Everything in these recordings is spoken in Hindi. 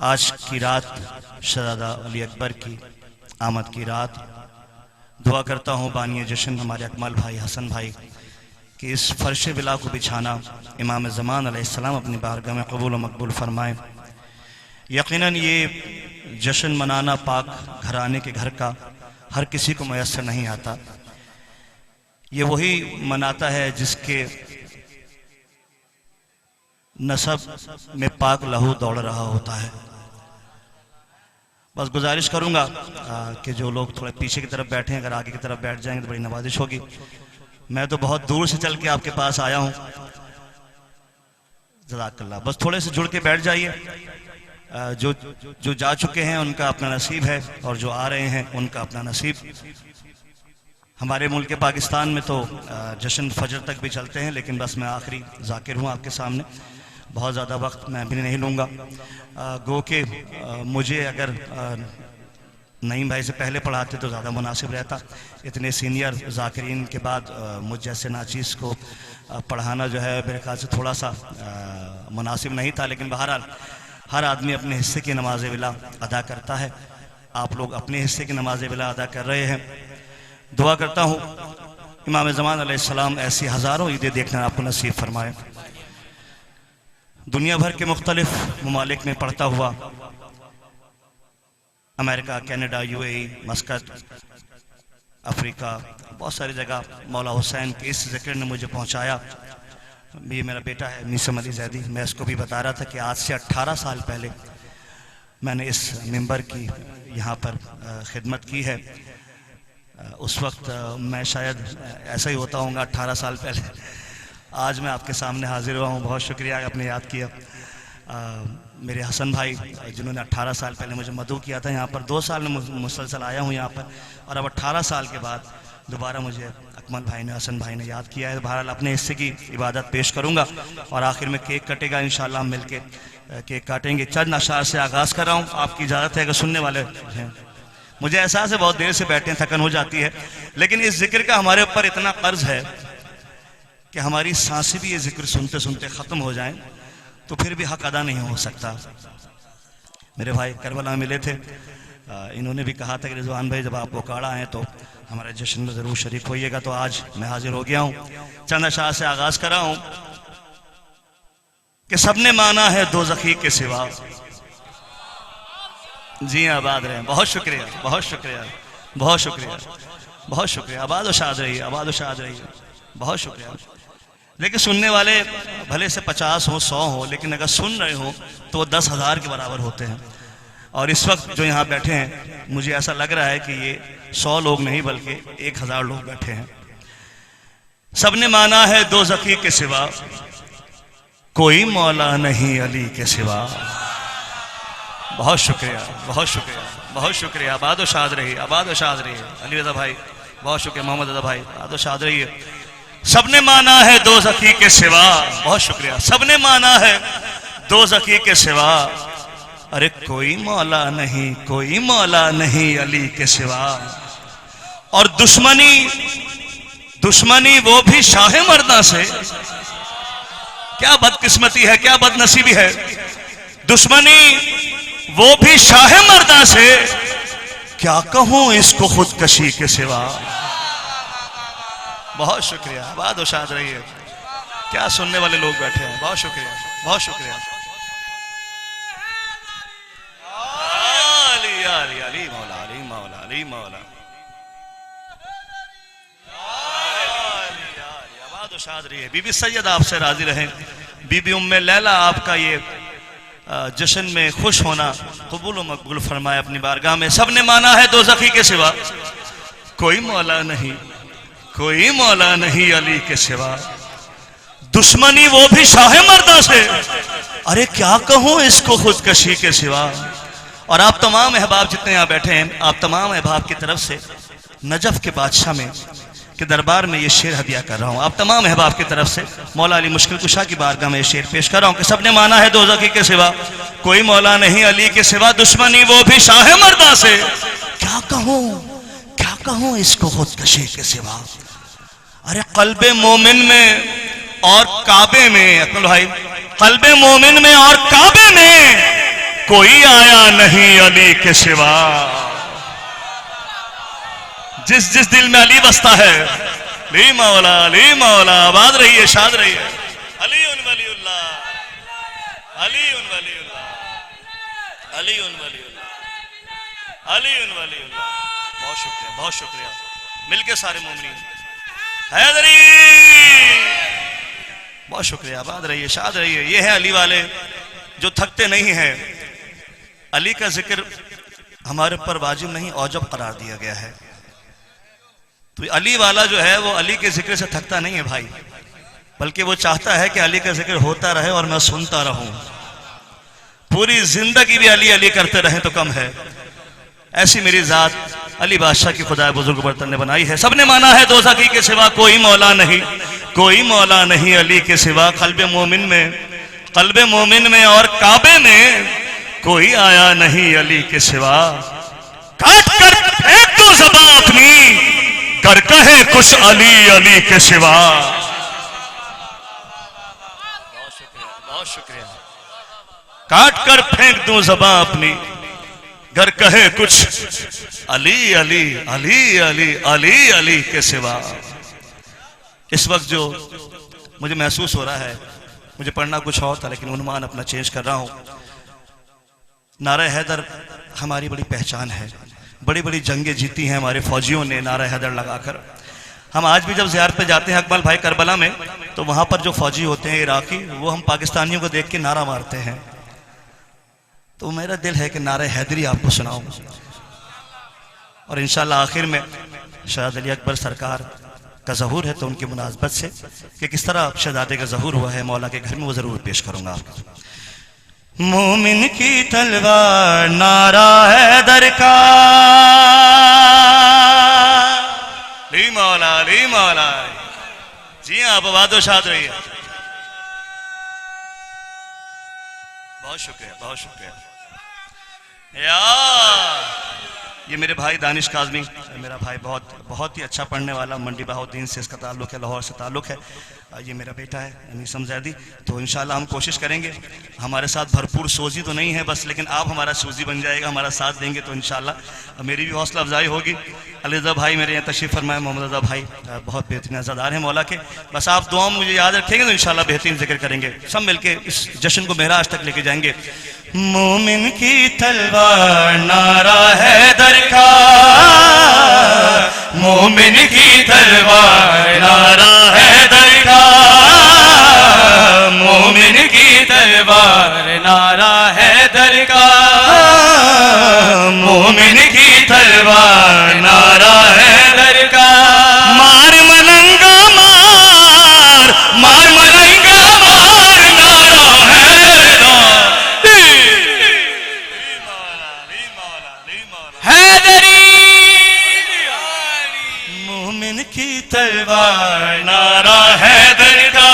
आज की रात शहजादा अली अकबर की आमद की रात, दुआ करता हूँ बानिय जश्न हमारे अकमल भाई हसन भाई कि इस फर्श विला को बिछाना इमाम ज़मान अलैहिस्सलाम अपनी बारगाह में कबूल व मकबूल फरमाएँ। यकीनन ये जश्न मनाना पाक घराने के घर का हर किसी को मैसर नहीं आता। ये वही मनाता है जिसके नसब में पाक लहू दौड़ रहा होता है। बस गुजारिश करूंगा कि जो लोग थोड़े पीछे की तरफ बैठे हैं अगर आगे की तरफ बैठ जाएंगे तो बड़ी नवाजिश होगी। मैं तो बहुत दूर से चल के आपके पास आया हूं, जज़ाकल्लाह। बस थोड़े से जुड़ के बैठ जाइए। जो जा चुके हैं उनका अपना नसीब है और जो आ रहे हैं उनका अपना नसीब। हमारे मुल्क पाकिस्तान में तो जश्न फजर तक भी चलते हैं, लेकिन बस मैं आखिरी जाकिर हूँ आपके सामने, बहुत ज़्यादा वक्त मैं भी नहीं लूँगा। गो के मुझे अगर नईम भाई से पहले पढ़ाते तो ज़्यादा मुनासिब रहता। इतने सीनियर जाकिरीन के बाद मुझ जैसे नाचीज़ को पढ़ाना जो है मेरे ख्याल से थोड़ा सा मुनासिब नहीं था। लेकिन बहरहाल हर आदमी अपने हिस्से की नमाज विला अदा करता है। आप लोग अपने हिस्से की नमाज विला अदा कर रहे हैं। दुआ करता हूँ इमाम ज़मान अलैहिस्सलाम ऐसी हज़ारों ईदें देखना आपको नसीब फरमाए। दुनिया भर के मुख्तलिफ ममालिक में पढ़ता हुआ अमेरिका, कनाडा, यूएई, मस्कत, अफ्रीका, बहुत सारी जगह मौला हुसैन के इस ज़िक्र ने मुझे पहुँचाया। ये मेरा बेटा है मीसम अली जैदी, मैं इसको भी बता रहा था कि आज से 18 साल पहले मैंने इस मिंबर की यहाँ पर खिदमत की है। उस वक्त मैं शायद ऐसा ही होता हूँगा 18 साल पहले। आज मैं आपके सामने हाजिर हुआ हूँ, बहुत शुक्रिया आपने याद किया। मेरे हसन भाई जिन्होंने 18 साल पहले मुझे मदऊ किया था यहाँ पर, 2 साल में मुसलसल आया हूँ यहाँ पर, और अब 18 साल के बाद दोबारा मुझे अकमल भाई ने, हसन भाई ने याद किया है। बहरहाल अपने हिस्से की इबादत पेश करूँगा और आखिर में केक कटेगा। इंशाअल्लाह हम मिल के केक काटेंगे। चंद अशार से आगाज़ कर रहा हूँ, आपकी इजाज़त है अगर सुनने वाले हैं। मुझे एहसास है बहुत देर से बैठे हैं, थकन हो जाती है, लेकिन इस जिक्र का हमारे ऊपर इतना कर्ज है कि हमारी सांसें भी ये जिक्र सुनते सुनते ख़त्म हो जाएं तो फिर भी हक अदा नहीं हो सकता। मेरे भाई करबला मिले थे, इन्होंने भी कहा था कि रिजवान भाई जब आप बोकाड़ा आएँ तो हमारे जश्न में ज़रूर शरीक होइएगा। तो आज मैं हाजिर हो गया हूँ। चंद अशार से आगाज़ कर रहा हूँ कि सबने माना है दोज़खी के सिवा। जी आबाद रहें, बहुत शुक्रिया, बहुत शुक्रिया, बहुत शुक्रिया, बहुत शुक्रिया। आबाद व शाद रहिए, आबाद व शाद रहिए, बहुत शुक्रिया। लेकिन सुनने वाले भले से 50 हो, 100 हो, लेकिन अगर सुन रहे हो तो वो 10,000 के बराबर होते हैं। और इस वक्त जो यहाँ बैठे हैं मुझे ऐसा लग रहा है कि ये 100 लोग नहीं बल्कि 1000 लोग बैठे हैं। सबने माना है दोज़खी के सिवा, कोई मौला नहीं अली के सिवा। बहुत शुक्रिया, बहुत शुक्रिया, बहुत शुक्रिया। आबाद व शाद रहिए, आबाद व शाद रहिए। अली रज़ा भाई बहुत शुक्रिया, मोहम्मद रज़ा भाई आबाद व शाद रहिए। सबने माना है दोज़खी के सिवा, बहुत शुक्रिया। सबने माना है दोज़खी के सिवा, अरे कोई मौला नहीं, कोई मौला नहीं अली के सिवा। और दुश्मनी, दुश्मनी वो भी शाह मर्दा से। क्या बदकिस्मती है, क्या बदनसीबी है। दुश्मनी वो भी शाह मर्दा से, क्या कहूं इसको खुदकशी के सिवा। बहुत शुक्रिया, आबाद व शाद रहिए। क्या सुनने वाले लोग बैठे हैं, बहुत शुक्रिया, बहुत शुक्रिया। अली अली अली मौला, अली मौला, अली मौला, आबाद व शाद रहिए। बीबी सैयद आपसे राजी रहें। बीबी उम्मे लैला आपका ये जश्न में खुश होना कबूल व मकबूल फरमाए अपनी बारगाह में। सबने माना है दोज़खी के सिवा, कोई मौला नहीं, कोई मौला नहीं अली के सिवा। दुश्मनी वो भी शाह मर्दा से, अरे क्या कहूं इसको खुदकशी के सिवा। और आप तमाम अहबाब जितने यहाँ बैठे हैं, आप तमाम अहबाब की तरफ से नजफ के बादशाह में के दरबार में ये शेर हदिया कर रहा हूँ। आप तमाम अहबाब की तरफ से मौला अली मुश्किल कुशा की बारगाह में ये शेर पेश कर रहा हूँ कि सबने माना है दोज़खी के सिवा, कोई मौला नहीं अली के सिवा। दुश्मनी वो भी शाह मर्दा से, क्या कहूं, क्या कहूं इसको खुदकशी के सिवा। अरे क़ल्बे मोमिन में और काबे में, अकल भाई, क़ल्बे मोमिन में और काबे में कोई आया नहीं अली के सिवा। जिस जिस दिल में अली बसता है, ली मौला आबाद रहिए, शाद रहिए। अली उन वलीउल्लाह, अली उन वलीउल्लाह, अली उन वलीउल्लाह, अली उन वलीउल्लाह। बहुत शुक्रिया, बहुत शुक्रिया। मिलके सारे मोमिनीन हैदरी, बहुत शुक्रिया। आबाद रहिए, शाद रहिए। ये है अली वाले जो थकते नहीं हैं। अली का जिक्र हमारे ऊपर वाजिब नहीं, औजब करार दिया गया है। तो अली वाला जो है वो अली के जिक्र से थकता नहीं है भाई, बल्कि वो चाहता है कि अली का जिक्र होता रहे और मैं सुनता रहूं। पूरी जिंदगी भी अली अली करते रहे तो कम है। ऐसी मेरी जात अली बादशाह की खुदा बुजुर्ग बर्तन ने बनाई है। सबने माना है दोज़खी के सिवा कोई मौला नहीं, कोई मौला नहीं अली के सिवा। कल्बे मोमिन में और काबे में कोई आया नहीं अली के सिवा। काट कर फेंक दो ज़बां अपनी, कर कहे कुछ अली अली के सिवा। बहुत शुक्रिया, बहुत शुक्रिया। काट कर फेंक दो ज़बां अपनी, घर कहे कुछ अली अली अली अली अली अली के सिवा। इस वक्त जो मुझे महसूस हो रहा है, मुझे पढ़ना कुछ और था लेकिन उन्मान अपना चेंज कर रहा हूं। नारा हैदर हमारी बड़ी पहचान है। बड़ी बड़ी जंगें जीती हैं हमारे फौजियों ने नारा हैदर लगाकर। हम आज भी जब ज़ियारत पे जाते हैं अकमल भाई करबला में, तो वहां पर जो फौजी होते हैं इराकी, वो हम पाकिस्तानियों को देख के नारा मारते हैं। तो मेरा दिल है कि नारे हैदरी आपको सुनाऊं। और इंशाल्लाह आखिर में शहजाद अली अकबर सरकार का ज़हूर है, तो उनकी मुनासबत से कि किस तरह शहजादे का ज़हूर हुआ है मौला के घर में, वो ज़रूर पेश करूंगा आपको। मोमिन की तलवार नारा हैदर का, ली मौला। जी हाँ, आप आबाद शाद रहिए। बहुत शुक्रिया, बहुत शुक्रिया यार। ये मेरे भाई दानिश काज़मी, मेरा भाई बहुत ही अच्छा पढ़ने वाला, मंडी बहाउद्दीन से इसका ताल्लुक़ है, लाहौर से ताल्लुक़ है। ये मेरा बेटा है मीसम जैदी। तो इंशाल्लाह हम कोशिश करेंगे, हमारे साथ भरपूर सोजी तो नहीं है बस, लेकिन आप हमारा सोजी बन जाएगा, हमारा साथ देंगे तो इंशाल्लाह मेरी भी हौसला अफजाई होगी। अली रज़ा भाई मेरे यहाँ तशरीफ़ फरमाए, मोहम्मद रज़ा भाई बहुत बेहतरीन अज़ादार हैं मौला के। बस आप दुआ मुझे याद रखेंगे तो इंशाल्लाह बेहतरीन जिक्र करेंगे। सब मिलके इस जश्न को महराज तक लेके जाएंगे। मोमिन की तलवार नारा हैदर का, मोमिन की तलवार नारा हैदर का, मोमिन की तलवार नारा हैदर का, मोमिन की तलवार नारा हैदर का। मार मलंगा मार, मार मलंगा मार नारा हैदर का। हैदरी मोमिन की तलवार नारा हैदर का,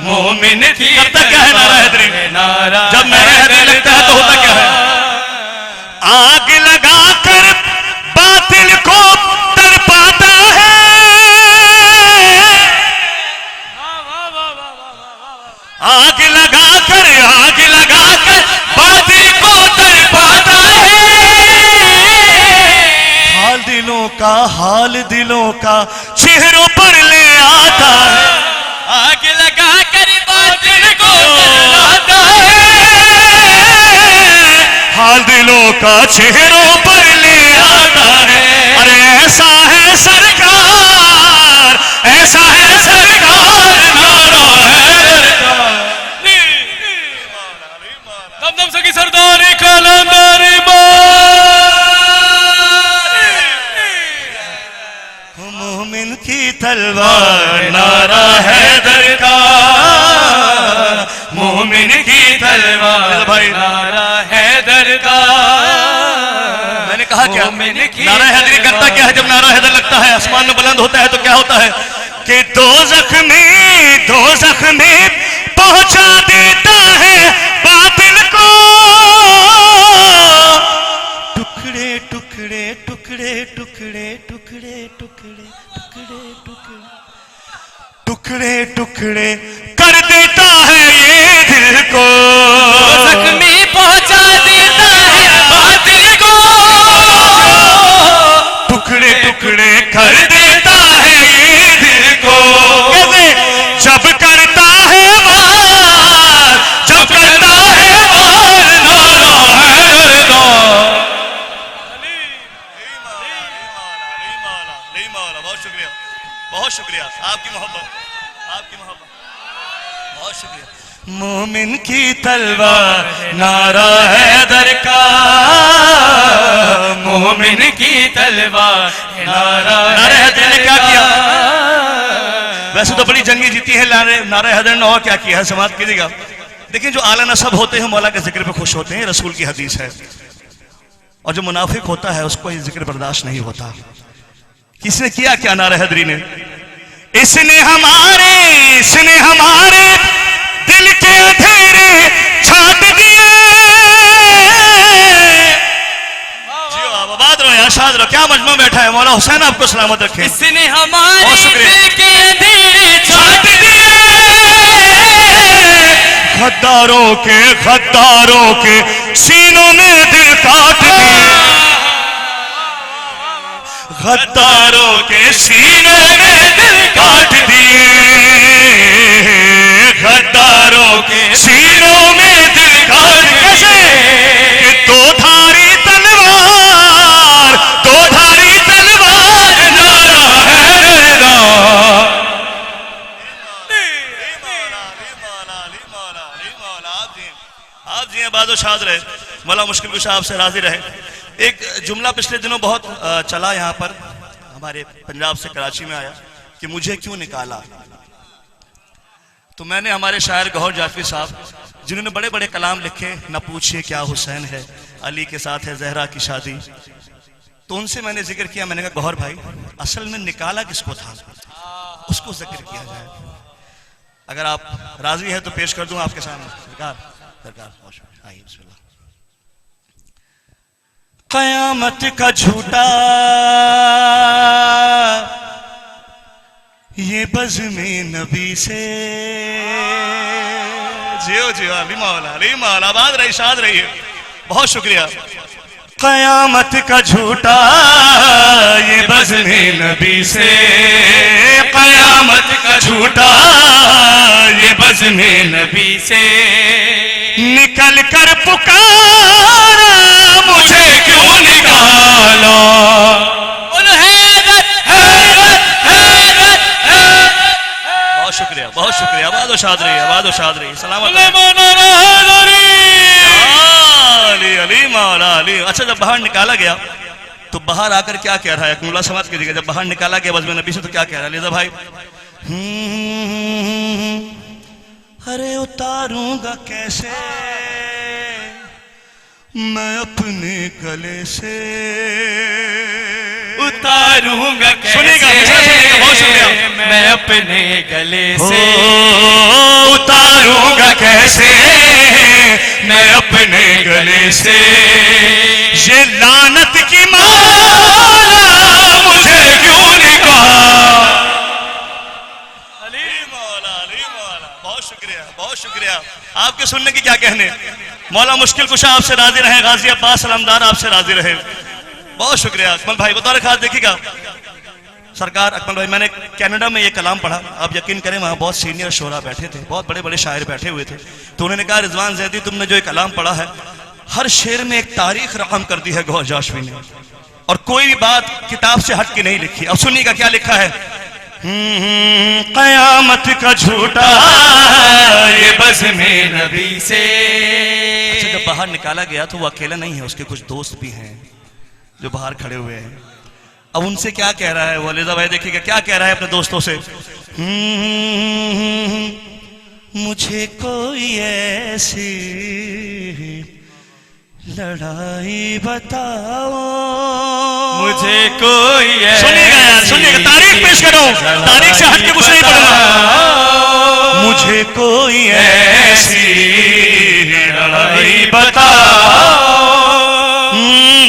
मोमिन की करता क्या है नारा हैदरी? नारा जब नारा हैदरी लगता है तो होता क्या है? आग लगाकर बातिल को तड़पाता है, आग लगाकर बातिल को तड़पाता है। हाल दिलों का चेहरों पर ले आता है, आग लगाकर बातिल को तड़पाता है। हाल दिलों का चेहरों पर ले आता है। अरे ऐसा है सरकार, ऐसा है सरकार नारा हैदर का। दमदम सकी सरदारी कलंदरी मोमिन की तलवार नारा हैदर का, मोमिन की तलवार भाई नारा हैदर का। मैंने कहा क्या नारा हैदरी करता क्या है? जब नारा हैदर लगता है आसमान में बुलंद होता है तो क्या होता है कि दोज़ख में पहुंचा देता है बातिल को। टुकड़े टुकड़े टुकड़े टुकड़े टुकड़े टुकड़े टुकड़े टुकड़े टुकड़े कर देता है ये दिल को। मोमिन की तलवार नारा हैदर का, मोमिन की तलवार नारा हैदर ने क्या किया? वैसे तो बड़ी जंगी जीती है नारा हैदर ने, और क्या किया है समाप्त कीजिएगा। देखिए जो आला नसब होते हैं मौला के जिक्र पे खुश होते हैं, रसूल की हदीस है। और जो मुनाफिक होता है उसको ये जिक्र बर्दाश्त नहीं होता। किसने किया क्या नारा हैदरी ने? इसने हमारे दिल के अंधेरे छाट दिए। जियो आबाद रहो, आशाद रहो। क्या मजमा बैठा है, मौला हुसैन आपको सलामत रखे। इसने हमारे दिल के अंधेरे छाट दिए। गद्दारों के सीनों में दिल काट दिए। गद्दारों के सीनों में दिल काट दिए। गद्दारों के सीनों में दिल काट दिए। दो धारी तलवार नारा हैदर। आप जी बादो शाद रहे, मौला मुश्किल कुशा आपसे राजी रहे। एक जुमला पिछले दिनों बहुत चला यहाँ पर, हमारे पंजाब से कराची में आया कि मुझे क्यों निकाला। तो मैंने हमारे शायर गौहर जाफरी साहब जिन्होंने बड़े बड़े कलाम लिखे, न पूछिए क्या हुसैन है, अली के साथ है जहरा की शादी, तो उनसे मैंने जिक्र किया। मैंने कहा गौहर भाई असल में निकाला किसको था, उसको जिक्र किया जाए। अगर आप राजी है तो पेश कर दूं आपके सामने। सरकार आइए बिस्मिल्लाह। क़यामत का झूठा ये बज़्म-ए नबी से। जियो अली मौला आबाद रही, शाद रही है। बहुत शुक्रिया। क़यामत का झूठा ये बज़्म-ए नबी से। क़यामत का झूठा ये बज़्म-ए नबी से। निकल कर पुकारा मुझे क्यों निकाला। बहुत शुक्रिया आबाद शाद रही सलामत अली मौला अली। अच्छा जब बाहर निकाला गया तो बाहर आकर क्या कह रहा है, मुला समाज कीजिएगा। जब बाहर निकाला गया बज़्म-ए नबी से तो क्या कह रहा है लिजा भाई? अरे उतारूंगा कैसे मैं अपने गले से, उतारूंगा कैसे सुनिएगा मैं अपने गले से। उतारूंगा कैसे मैं अपने गले से। ये लानत की माला मुझे क्यों निकाला। बहुत शुक्रिया आपके सुनने की क्या कहने। मौला मुश्किल कुशा आपसे राजी रहे, गाजी अब्बास अलमदार आपसे राजी रहे। बहुत शुक्रिया। अकमल भाई बतौर खास देखिएगा सरकार, अकमल भाई मैंने कनाडा में ये कलाम पढ़ा, आप यकीन करें वहाँ बहुत सीनियर शोरा बैठे थे, बहुत बड़े बड़े शायर बैठे हुए थे। तो उन्होंने कहा रिजवान जैदी तुमने जो ये कलाम पढ़ा है हर शेर में एक तारीख रकम कर दी है गौहर जाशवी ने, और कोई भी बात किताब से हट के नहीं लिखी। अब सुनिएगा क्या लिखा है। क़यामत का झूठा ये बज़्म-ए नबी से। अच्छा जब बाहर निकाला गया तो वो अकेला नहीं है, उसके कुछ दोस्त भी हैं जो बाहर खड़े हुए हैं। अब उनसे क्या कह रहा है वो लिजा भाई देखिएगा क्या कह रहा है अपने दोस्तों से। मुझे कोई ऐसी लड़ाई बताओ, मुझे कोई सुनिएगा यार सुनिएगा, तारीख पेश करो, तारीख से हट के कुछ नहीं पढ़ना। मुझे कोई ऐसी लड़ाई बताओ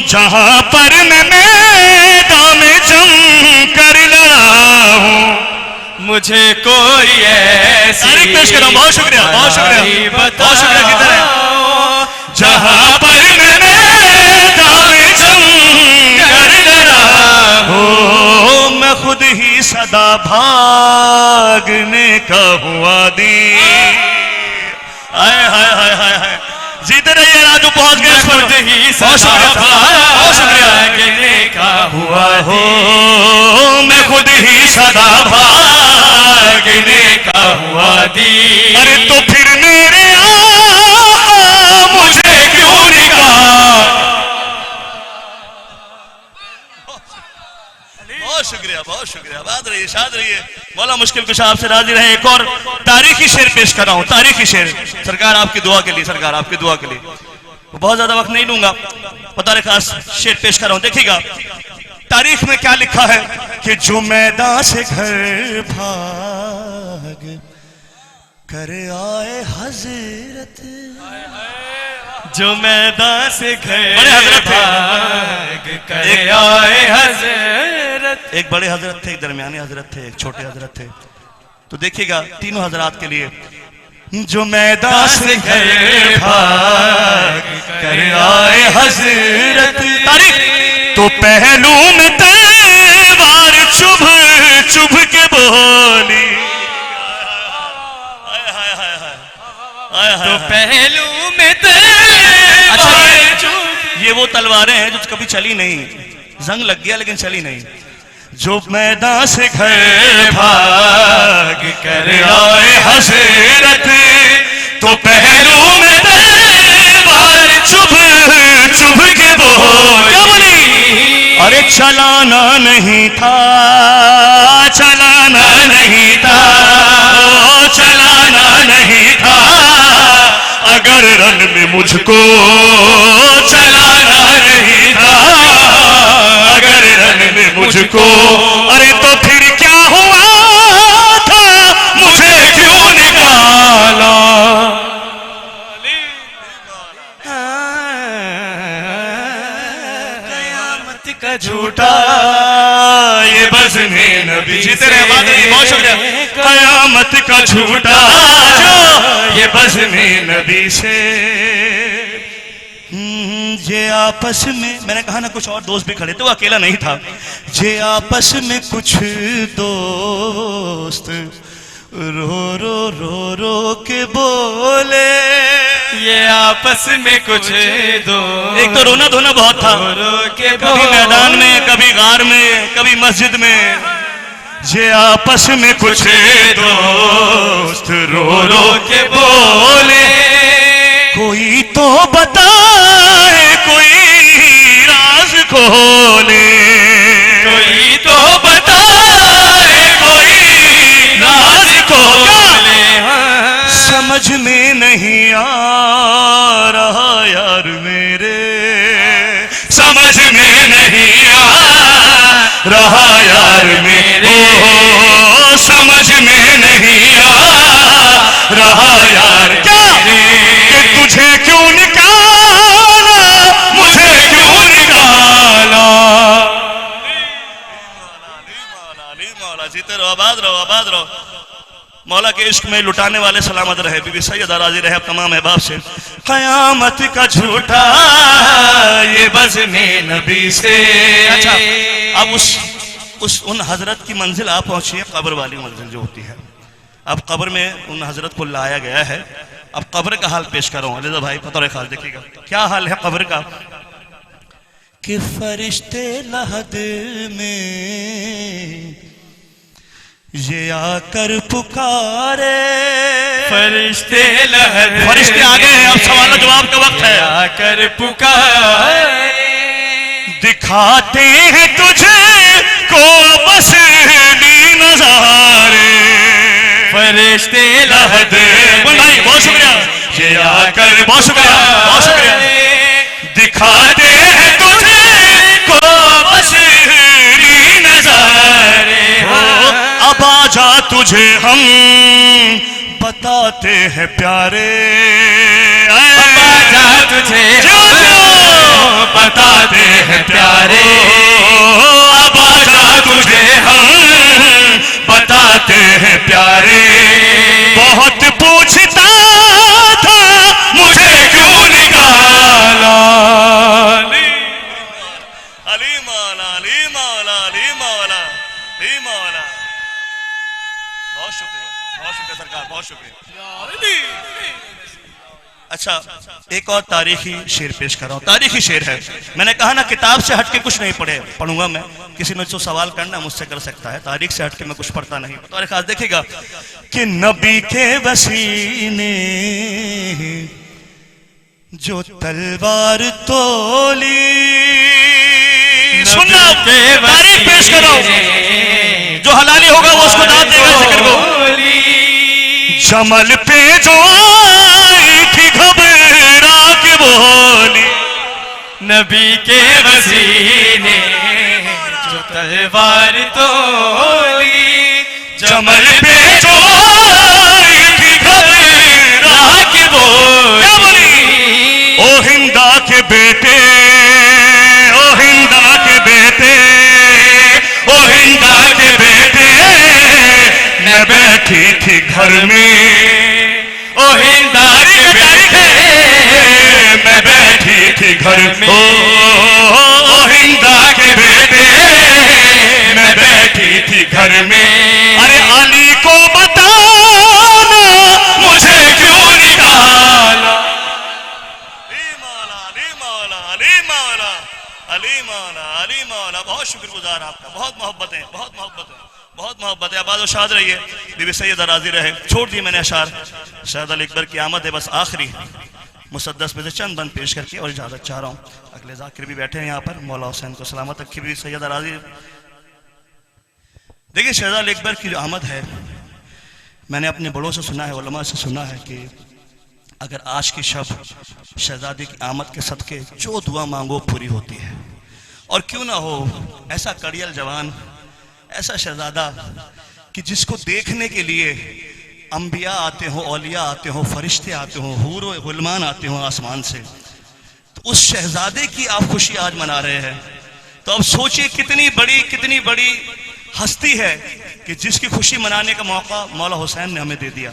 जहां पर मैं मैदान में जम कर लड़ा हूं। मुझे कोई ऐसी तारीख पेश करो। बहुत शुक्रिया बहुत शुक्रिया बहुत शुक्रिया की तरह। जहां पर मैं मैदान में जम कर लड़ा हूं, मैं खुद ही सदा भागने का हुआ दी। हाय हाय हाय हाय हाय जीते रहिए राजू पहुंच गए। खुद ही सदा भागने का हुआ हो, मैं खुद ही सदा भागने का हुआ दी। अरे तो फिर मेरे रहिए, शाद रहिए। मौला मुश्किल कुशा आपसे राजी रहे। एक और तारीखी शेर पेश कर रहा हूं, तारीखी शेर, सरकार आपकी दुआ के लिए, सरकार आपकी दुआ के लिए। बहुत ज्यादा वक्त नहीं लूंगा, बतौर खास शेर पेश कर रहा हूं। देखिएगा तारीख में क्या लिखा है कि जो मैदान से घर भाग कर आए हजरत, जो मैदान से घर बड़े हजरत थे, भाग कर आए हजरत। एक बड़े हजरत थे, एक दरमियानी हजरत थे, एक छोटे हजरत थे। तो देखिएगा तीनों हजरात के लिए, जो मैदान से घर भाग कर आए हजरत, तारीख तो पहलू में तलवार चुभ चुभ के बोली, तो पहलू में अच्छा ये वो तलवारें हैं जो कभी चली नहीं, जंग लग गया लेकिन चली नहीं। जो मैदान से घर भाग कर आए हजरत, तो पहलू में तलवार चुभ चुभ के बोली, अरे चलाना नहीं था, चलाना नहीं था, ओ चलाना नहीं था, अगर रन में मुझको चलाना नहीं था, अगर रन में मुझको, अरे तो फिर क्या हुआ था, मुझे क्यों निकाला। कयामत का झूठा ये बज़्म नबी, जीते रहे, बहुत शुक्रिया। कयामत का झूठा ये बज़्म नबी से, ये आपस में, मैंने कहा ना कुछ और दोस्त भी खड़े थे, वो अकेला नहीं था। ये आपस में कुछ दोस्त रो रो रो रो के बोले, ये आपस में कुछ दो, एक तो रोना धोना बहुत था, रो के कभी मैदान में, कभी गार में, कभी मस्जिद में। ये आपस में कुछ दोस्त रो रो के बोले, कोई तो बताए, कोई राज खोले, कोई तो बताए, कोई राज खोले। समझ में नहीं आ रहा यार मेरे, समझ में नहीं आ रहा यार मेरे, ओ समझ में नहीं आ रहा यार, क्या कि तुझे क्यों निकाला, मुझे क्यों निकाला। जीते रहो, आबाद रहो, आबाद रहो। मौला के इश्क में लुटाने वाले सलामत रहे, बीबी सैयदा राजी रहे तमाम अहबाब से। कयामत का झूठा ये बज़्म नबी से। अच्छा अब उन हजरत की मंजिल आप पहुंचिए, कब्र वाली मंजिल जो होती है। अब कब्र में उन हजरत को लाया गया है, अब कब्र का हाल पेश कर रहा हूं अलीज़ा भाई, बतौर खास देखिएगा क्या हाल है कब्र का। कि फरिश्ते लहद में ये आकर पुकारे, फरिश्ते लहद, फरिश्ते आ गए हैं, अब सवाल जवाब का वक्त है। आकर पुकारे, दिखाते हैं तुझे को बस नज़ारे, फरिश्ते लहद भाई बहुत शुक्रिया, ये आकर, बहुत शुक्रिया, बहुत शुक्रिया। दिखाते हैं तुझे को बस नज़ारे, अब आजा तुझे हम बताते हैं प्यारे, अब आजा तुझे बताते हैं प्यारे, अब आजा तुझे हम बताते हैं प्यारे। बहुत पूछता था मुझे क्यों निकाला, अली मौला, अली मौला, अली मौला, अली मौला। बहुत शुक्रिया सरकार, बहुत शुक्रिया। अच्छा एक और तारीखी शेर पेश कर रहा हूं, तारीखी शेर है। मैंने कहा ना किताब से हटके कुछ नहीं पढ़ूंगा मैं, किसी ने जो सवाल करना मुझसे कर सकता है, तारीख से हटके मैं कुछ पढ़ता नहीं। बतौर खास देखिएगा कि नबी के वसी ने जो तलवार तोली, सुनना तारीख पेश कर रहा हूं, जो हलाली होगा वो उसको दाद देगा जिक्र को। जमल पे जो आई थी घबरा के बोली, नबी के वसीने जो तलवार तोली, जमल पे जो आई थी घबरा के बोली, ओ हिंदा के बेटे, ओ हिंदा के बेटे, ओ हिंदा के बेटे, मैं बैठी थी घर में, ओ हिंदा के बेटे, मैं बैठी थी घर में, ओ हिंदा के बेटे, मैं बैठी थी घर में। अरे अली को बताना मुझे क्यों निकाला। अली मौला, अली मौला, अली मौला, अली मौला, अली मौला। बहुत शुक्रगुजार आपका, बहुत मोहब्बतें, बहुत मोहब्बतें, बहुत मोहब्बत है। आबाद और शाद रहिए, बीबी सैयदा राजी रहे। छोड़ दिए मैंने अशार, शायद अली अकबर की आमद है, बस आखिरी मुसद्दस में से चंद बंद पेश करके और इजाजत चाह रहा हूँ। अगले जाकिर भी बैठे हैं यहाँ पर, मौला हुसैन को सलामत रखी। बीबी सैयदा राजी। देखिए शहजाद अली अकबर की जो आमद है, मैंने अपने बड़ों से सुना है, उलमा से सुना है कि अगर आज की शब शहजादी की आमद के सदके जो दुआ मांगो पूरी होती है। और क्यों ना हो ऐसा कड़ियल जवान, ऐसा शहजादा कि जिसको देखने के लिए अंबिया आते हो, औलिया आते हो, फरिश्ते आते हो, हूर व गुलमान आते हो आसमान से, तो उस शहजादे की आप खुशी आज मना रहे हैं। तो अब सोचिए कितनी बड़ी हस्ती है कि जिसकी खुशी मनाने का मौका मौला हुसैन ने हमें दे दिया।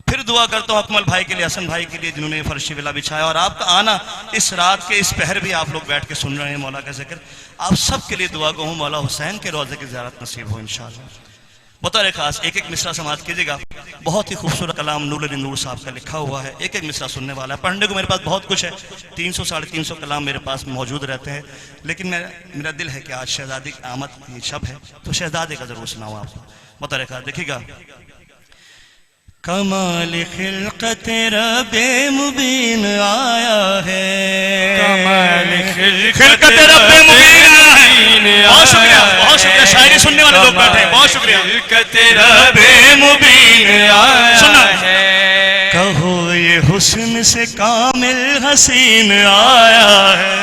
फिर दुआ करता हूँ अकमल भाई के लिए, हसन भाई के लिए, जिन्होंने फर्शी विला बिछाया, और आपका आना इस रात के इस पहर भी आप लोग बैठ के सुन रहे हैं मौला का जिक्र। आप सब के लिए दुआ गो हूँ मौला हुसैन के रोज़े की ज़ियारत नसीब हो इंशाअल्लाह। बतौर खास एक एक मिसरा समाप्त कीजिएगा। बहुत ही खूबसूरत कलाम नूर नूर साहब का लिखा हुआ है, एक एक मिसरा सुनने वाला है। पढ़ने को मेरे पास बहुत कुछ है, 300 साढ़े 300 कलाम मेरे पास मौजूद रहते हैं, लेकिन मेरा दिल है कि आज शहजादी की आमद की शब है, तो शहजादे का जरूर सुनाऊँ आपको। बतौर खास देखिएगा। कमाल खिलकत रब्बे मुबीन आया है, कमाल खिलकत रब्बे मुबीन आया है। बहुत शुक्रिया, बहुत शुक्रिया। शायरी सुनने वाले लोग बैठे हैं, बहुत शुक्रिया। खिलकत रब्बे मुबीन आया है, कहो ये हुस्न से कामिल हसीन आया है।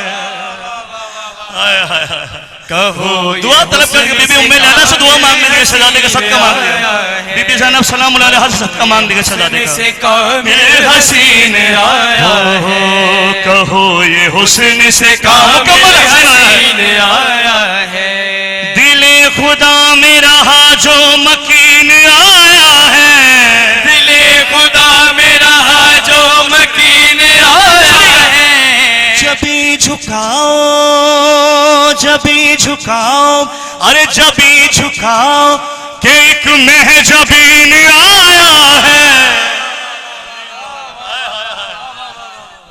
कहो दुआ तलब करके बीबी उम्मे लैला से दुआ मांग लीजिए, शहजादे का सदका मांग लीजिए। बीबी ज़ैनब सलाम अलैहा से सदका मांग लीजिए शहजादे का। से कामिल हसीन आया है, कहो ये हुस्न से कामिल हसीन आया है, दिले खुदा में रहा जो मकीन आया है, दिले खुदा में रहा जो मकीन आया है। जबी झुकाओ, जबी झुकाओ, अरे जबी झुकाओ के एक महजबीन आया है।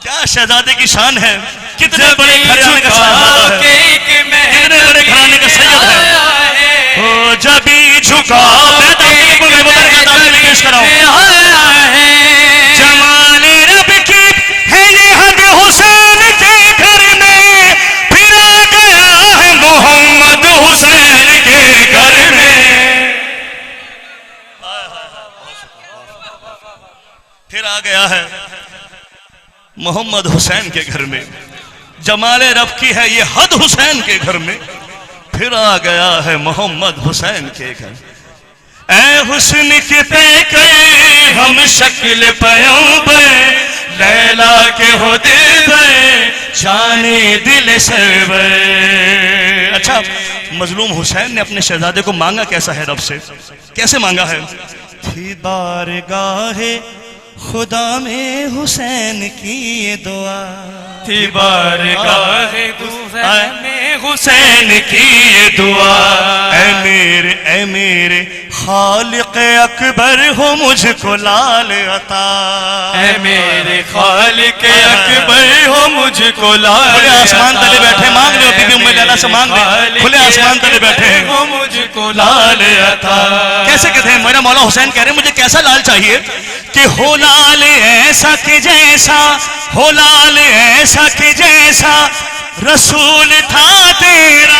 क्या शहजादे की शान है, कितने बड़े घराने का शहजादा है, कितने बड़े घराने का सैयद है। ओ जबी झुकाओ, मैं पेश कराऊं। जमाले रब की है ये हद हुसैन के घर में, फिर आ गया है मोहम्मद हुसैन के घर में। फिर आ गया है मोहम्मद हुसैन के घर में। जमाले रब की है ये हद हुसैन के घर में, फिर आ गया है मोहम्मद हुसैन के घर। ऐ हुस्न के पे हम शक्ल पयंबर, लैला के हो दिल जाने दिल सरवर। अच्छा, मजलूम हुसैन ने अपने शहजादे को मांगा कैसा है रब से, कैसे मांगा है? थी बारगाहे खुदा में हुसैन की ये दुआ, थी बारगाहे हुसैन की ये दुआ। ऐ मेरे खालिक अकबर हो मुझको लाल अता, ऐ मेरे खालिक अकबर हो मुझको लाल। खुले आसमान तले बैठे मांग रहे हो, बीबी उम्मे लैला से मांग रहे, खुले आसमान तले बैठे हैं, हो मुझको लाल अता। कैसे कहते हैं? मेरा मौला हुसैन कह रहे हैं मुझे कैसा लाल चाहिए कि हो लाल ऐसा के जैसा, हो लाल ऐसा के जैसा रसूल था तेरा।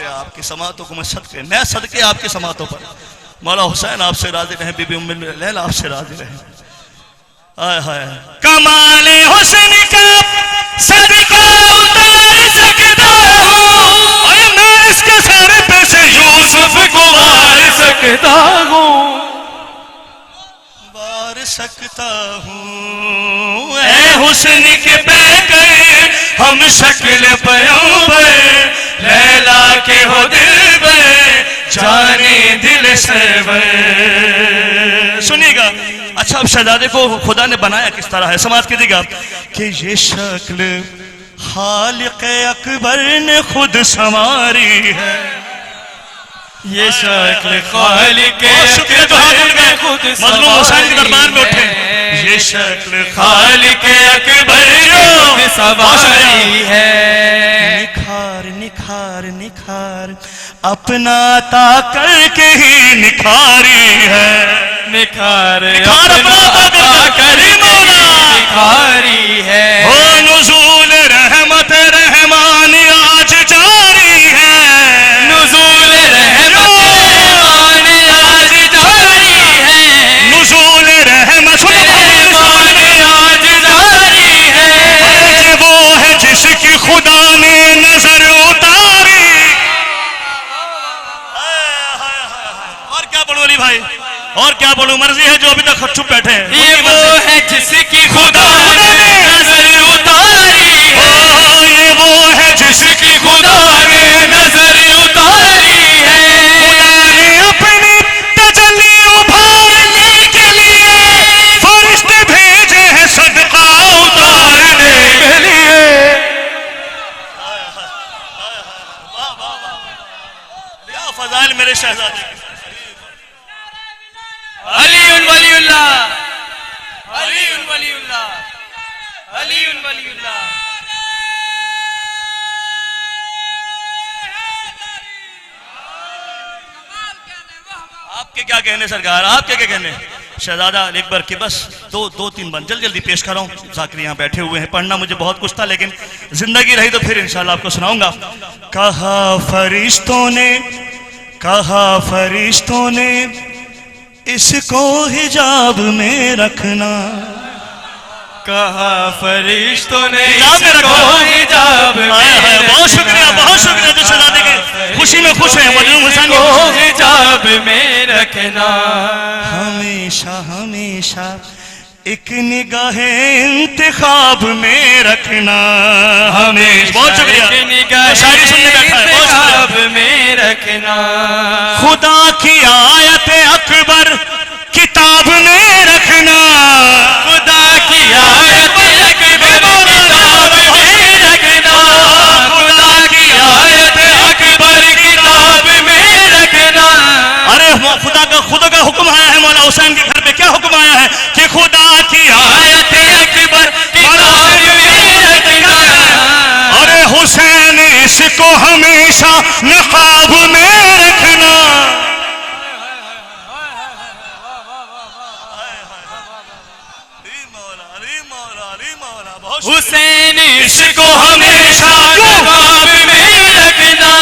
शुक्रिया आपकी समातों को मैं सदके आपकी समातों पर। मौला हुसैन आपसे राजी रहे, बीबी उम्मे लैला आपसे राजी रहे। हाय हाय कमाले हुस्न का सदका उतार सकता हूँ, और मैं इसके सर पे से यूसुफ को वार सकता हूँ, वार सकता हूँ। ऐ हुस्न के पैकर हम शक्ल पयंबर, लैला के हो दिलबर जाने दिल सरवर। सुनिएगा, अच्छा अब शहजादे को खुदा ने बनाया किस तरह है, समाज कीजिएगा कि ये शक्ल खालिक अकबर ने खुद संवारी है। ये शक्ल खालिक अकबर ने खुद मजलूम हुसैन के दरबार में उठे। ये शक्ल खालिक अकबर ने खुद संवारी है। निखार निखार निखार अपना अता करके ही निखारी है। निखार अपना अता करके निखारी है। हो नुज़ूल रहमत रहमान आज जारी है। नुज़ूल रहमत रहमान आज जारी है। नुज़ूल रहमत रहमान आज जारी है। वो है जिसकी खुदा ने नजर उतारी। और क्या बोलूं अली भाई, और क्या बोलूं, मर्जी है जो अभी तक चुप बैठे हैं। ये वो है जिसकी खुदा ने नजर उतारी है। ये वो है जिसकी खुदा ने नजर उतारी है। खुदा ने अपनी तजल्ली उभारने के लिए फरिश्ते भेजे हैं सदका उतारने के लिए। क्या फजाइल मेरे शहजादे। अलीउन वलीउल्लाह, अलीउन वलीउल्लाह, अलीउन वलीउल्लाह। आपके क्या कहने सरकार, आपके क्या कहने। शहजादा अकबर की बस दो तीन बंद जल्दी पेश कर रहा हूँ। जाकिर यहाँ बैठे हुए हैं, पढ़ना मुझे बहुत कुछ था, लेकिन जिंदगी रही तो फिर इंशाल्लाह आपको सुनाऊंगा। कहा फरिश्तों ने इसको हिजाब में रखना। कहा फरिश्तों ने हिजाब में इसको रखना। हिजाब में बहुत शुक्रिया जो शहजादे की खुशी में खुश है। मजलूम हुसैन को हिजाब में रखना। हमेशा हमेशा एक निगाह इंतखाब में रखना। हमेशा बहुत शुक्रिया, तो शायरी सुनने बैठा है, बहुत शुक्रिया। हिजाब में रखना। खुदा की आयत अकबर किताब में रखना। खुदा की आयत अकबर किताब में रखना। खुदा की आयत अकबर किताब में रखना। अरे खुदा का हुक्म आया है मौला हुसैन के घर पे। क्या हुक्म आया है कि खुदा की आयत अकबर किताब में रखना। अरे हुसैन इसको हमेशा नकाब में रखना। हुसैन इसको हमेशा नकाब में रखना।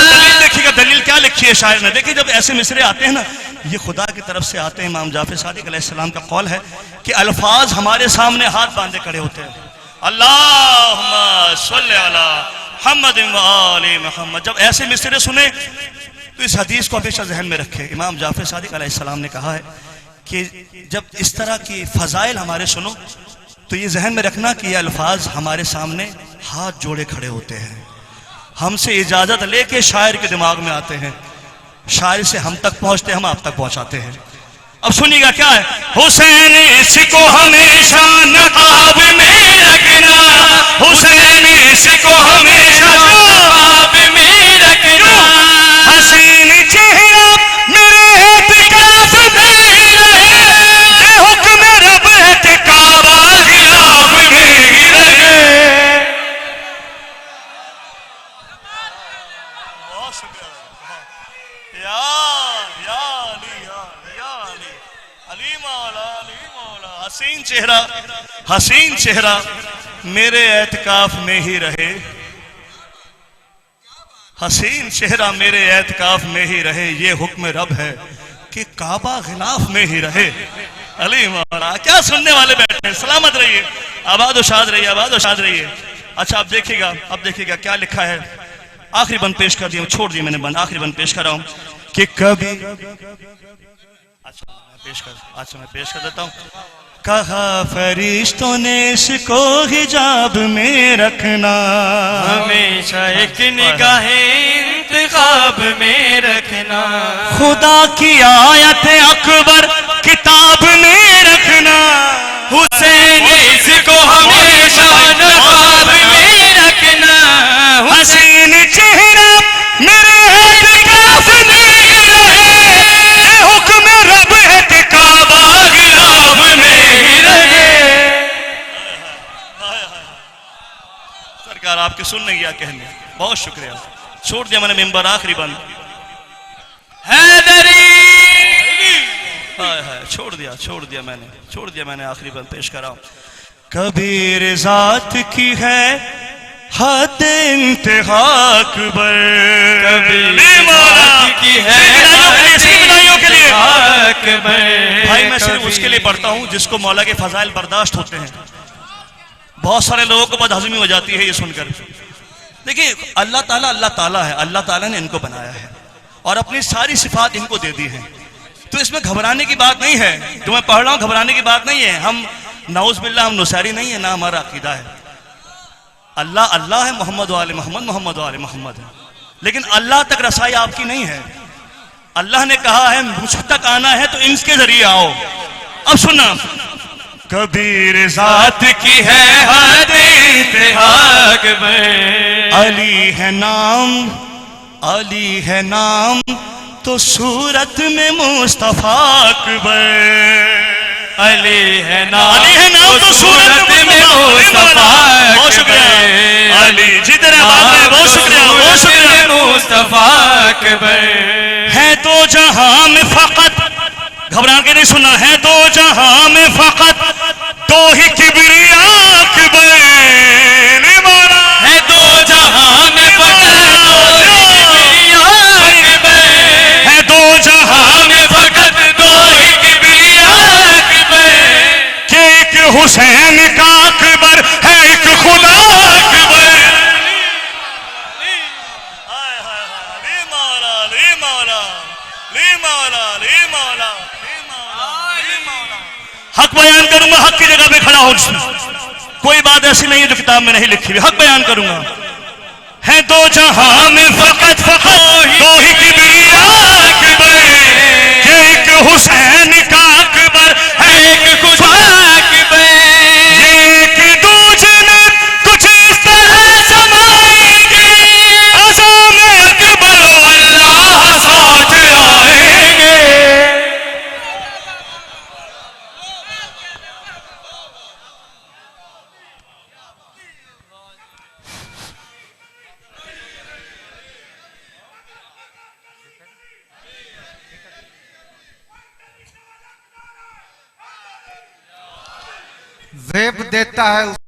दलील देखिएगा, दलील क्या लिखी है शायर ने। देखिए जब ऐसे मिसरे आते हैं ना, ये खुदा की तरफ से आते हैं। इमाम जाफर सादिक अलैहिस्सलाम का कौल है कि अल्फाज हमारे सामने हाथ बांधे खड़े होते हैं। अल्लाहुम्मा सल्ली अला मुहम्मद व आले मुहम्मद। जब ऐसे मिसरे सुने तो इस हदीस को हमेशा जहन में रखें। इमाम जाफर सादिक अलैहिस्सलाम ने कहा है कि जब इस तरह की फजाइल हमारे सुनो तो ये जहन में रखना कि ये अल्फाज हमारे सामने हाथ जोड़े खड़े होते हैं। हमसे इजाजत लेके शायर के दिमाग में आते हैं, शायर से हम तक पहुंचते, हम आप तक पहुंचाते हैं। अब सुनिएगा क्या है। हुसैन इसको हमेशा नकाब में रखना। हुसैन इसको हमेशा नकाब में रखना। हसीन चेहरा मेरे एहतिकाफ में रहे। हुक्म रब है कि काबा खिलाफ में ही रहे। बहुत शुक्रिया अली मौला। हसीन चेहरा मेरे एतकाफ में ही रहे। हसीन चेहरा मेरे एतकाफ में ही रहे, ये हुक्म रब है कि काबा खिलाफ में ही रहे। अली मौला, क्या सुनने वाले बैठे हैं। सलामत रहिए, आबाद शाद रहिए, आबाद शाद रहिए। अच्छा अब देखिएगा क्या लिखा है। आखिरी बंद पेश कर दिया, छोड़ दिया मैंने बंद, आखिरी बंद पेश कर रहा हूं कि कभी अच्छा मैं पेश कर देता हूं। कहा फरिश्तों ने इसको हिजाब में रखना, हमेशा एक निगाहे इंतखाब में रखना, खुदा की आयत अकबर किताब में रखना, हुसैन इसको हमेशा नवाब में रखना, हसीन चेहरा मेरे एतकाफ में ही रहे, ये हुक्म रब है कि काबा खिलाफ में ही रहे। सरकार आपके सुनने गया कहने, बहुत शुक्रिया। छोड़ दिया मैंने मेंबर, आखिरी बंद। हैदरी हाय हाय, छोड़ दिया मैंने आखिरी बंद पेश कर रहा हूं। कबीर जात की है हद इंतहा अकबर, कबीर मौला जात की है विदाइयों के लिए अकबर। भाई मैं सिर्फ उसके लिए पढ़ता हूं जिसको मौला के फजाइल बर्दाश्त होते हैं। बहुत सारे लोगों को बदहजमी हो जाती है ये सुनकर। देखिए अल्लाह ताला है, अल्लाह ताला ने इनको बनाया है और अपनी सारी सिफात इनको दे दी है, तो इसमें घबराने की बात नहीं है। जो मैं पढ़ रहा हूं घबराने की बात नहीं है। हम नाउज़ बिल्लाह हम नुसारी नहीं है, ना हमारा अकीदा है। अल्लाह अल्लाह है, मोहम्मद वाले मोहम्मद, मोहम्मद वाले मोहम्मद है, लेकिन अल्लाह तक रसाई आपकी नहीं है। अल्लाह ने कहा है मुझ तक आना है तो इनके जरिए आओ। अब सुनना, कबीर जात की है हद इंतहा अकबर, अली है नाम तो सूरत में मुस्तफा अकबर, अली है नाम तो सूरत में मुस्तफा बहुत शुक्रिया अली जिधर बहुत शुक्रिया मुस्तफा अकबर। है दो जहां में फकत, घबरा के नहीं सुनना, है दो जहां में फकत तो ही किबरिया अकबर, है दो जहां में फकत तो ही किबरिया अकबर, है दो जहां में फकत तो ही किबरिया अकबर। के एक हुसैन का अकबर है, एक खुदा अकबर। हक बयान करूंगा, हक की जगह पे खड़ा हो। कोई बात ऐसी नहीं है जो किताब में नहीं लिखी हुई, हक बयान करूंगा। है दो जहां में फकत दो ही किबरिया अकबर, एक हुसैन का अकबर है, एक खुदा अकबर। एक दूजे में कुछ इस तरह समाएंगे, आज़म अकबर अल्लाह साथ आएंगे। वेब देता है